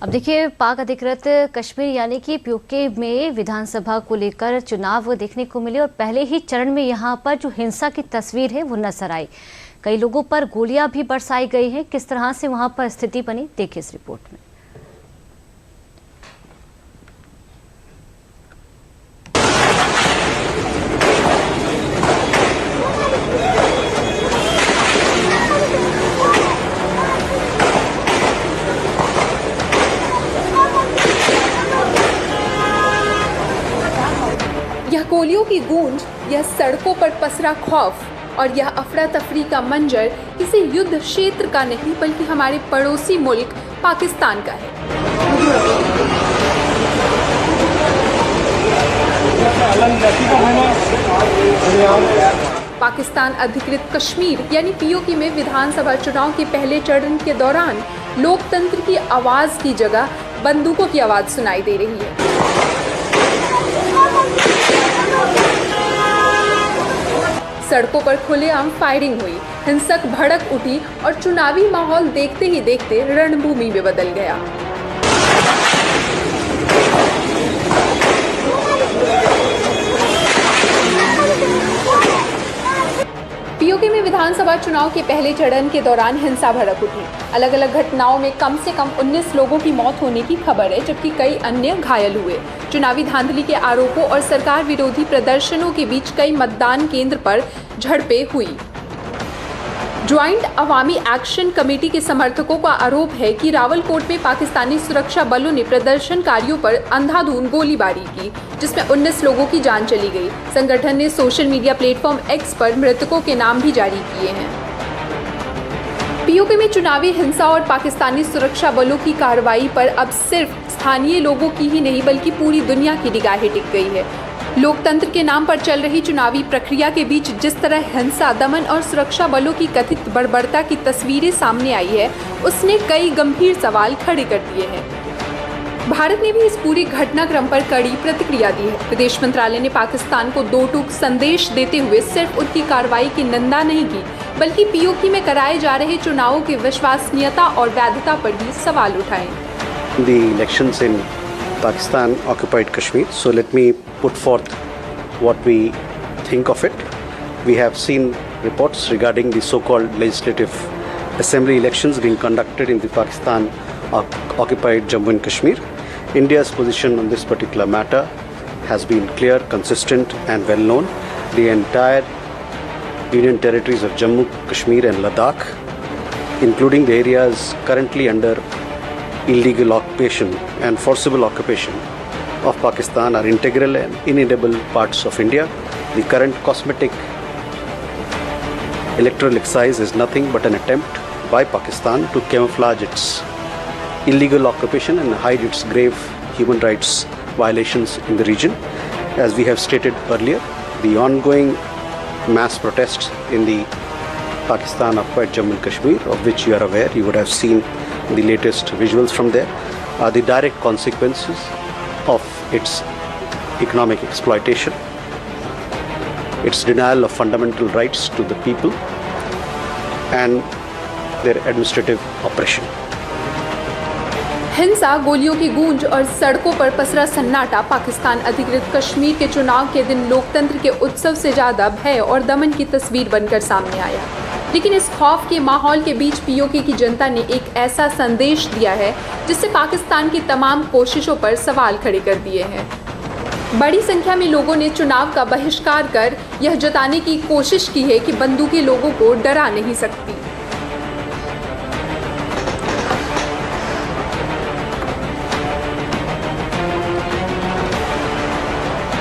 अब देखिए, पाक अधिकृत कश्मीर यानी कि पीओके में विधानसभा को लेकर चुनाव देखने को मिले और पहले ही चरण में यहां पर जो हिंसा की तस्वीर है वो नजर आई। कई लोगों पर गोलियां भी बरसाई गई हैं। किस तरह से वहां पर स्थिति बनी, देखिए इस रिपोर्ट में। यह गोलियों की गूंज, यह सड़कों पर पसरा खौफ और यह अफरा तफरी का मंजर किसी युद्ध क्षेत्र का नहीं बल्कि हमारे पड़ोसी मुल्क पाकिस्तान का है। पाकिस्तान अधिकृत कश्मीर यानी पीओके में विधानसभा चुनाव के पहले चरण के दौरान लोकतंत्र की आवाज की जगह बंदूकों की आवाज सुनाई दे रही है। सड़कों पर खुलेआम फायरिंग हुई, हिंसक भड़क उठी और चुनावी माहौल देखते ही देखते रणभूमि में बदल गया। पीओके में विधानसभा चुनाव के पहले चरण के दौरान हिंसा भड़क उठी। अलग अलग घटनाओं में कम से कम 19 लोगों की मौत होने की खबर है, जबकि कई अन्य घायल हुए। चुनावी धांधली के आरोपों और सरकार विरोधी प्रदर्शनों के बीच कई मतदान केंद्र पर झड़पें हुई। ज्वाइंट अवामी एक्शन कमेटी के समर्थकों का आरोप है कि रावलकोट में पाकिस्तानी सुरक्षा बलों ने प्रदर्शनकारियों पर अंधाधुंध गोलीबारी की, जिसमें 19 लोगों की जान चली गई। संगठन ने सोशल मीडिया प्लेटफॉर्म एक्स पर मृतकों के नाम भी जारी किए हैं। पीओके में चुनावी हिंसा और पाकिस्तानी सुरक्षा बलों की कार्रवाई पर अब सिर्फ स्थानीय लोगों की ही नहीं बल्कि पूरी दुनिया की निगाहें टिक गई है। लोकतंत्र के नाम पर चल रही चुनावी प्रक्रिया के बीच जिस तरह हिंसा, दमन और सुरक्षा बलों की कथित बर्बरता की तस्वीरें सामने आई है, उसने कई गंभीर सवाल खड़े कर दिए हैं। भारत ने भी इस पूरी घटनाक्रम पर कड़ी प्रतिक्रिया दी है। विदेश मंत्रालय ने पाकिस्तान को दो टूक संदेश देते हुए सिर्फ उनकी कार्रवाई की निंदा नहीं की, बल्कि पीओके में कराए जा रहे चुनावों की विश्वसनीयता और वैधता पर भी सवाल उठाए। The elections in Pakistan occupied Kashmir. So let me put forth what we think of it. We have seen reports regarding the so-called legislative assembly elections being conducted in the Pakistan occupied Jammu and Kashmir. India's position on this particular matter has been clear, consistent and well known. The entire Union territories of Jammu, Kashmir and Ladakh, including the areas currently under illegal occupation and forcible occupation of Pakistan, are integral and inedible parts of India. The current cosmetic electoral exercise is nothing but an attempt by Pakistan to camouflage its illegal occupation and hide its grave human rights violations in the region. As we have stated earlier, the ongoing mass protests in the Pakistan occupied Jammu and Kashmir, of which you are aware, you would have seen the latest visuals from there, are the direct consequences of its economic exploitation, its denial of fundamental rights to the people and their administrative oppression. हिंसा, गोलियों की गूंज और सड़कों पर पसरा सन्नाटा पाकिस्तान अधिकृत कश्मीर के चुनाव के दिन लोकतंत्र के उत्सव से ज्यादा भय और दमन की तस्वीर बनकर सामने आया। लेकिन इस खौफ के माहौल के बीच पीओके की जनता ने एक ऐसा संदेश दिया है जिससे पाकिस्तान की तमाम कोशिशों पर सवाल खड़े कर दिए हैं। बड़ी संख्या में लोगों ने चुनाव का बहिष्कार कर यह जताने की कोशिश की है कि बंदूकें लोगों को डरा नहीं सकती।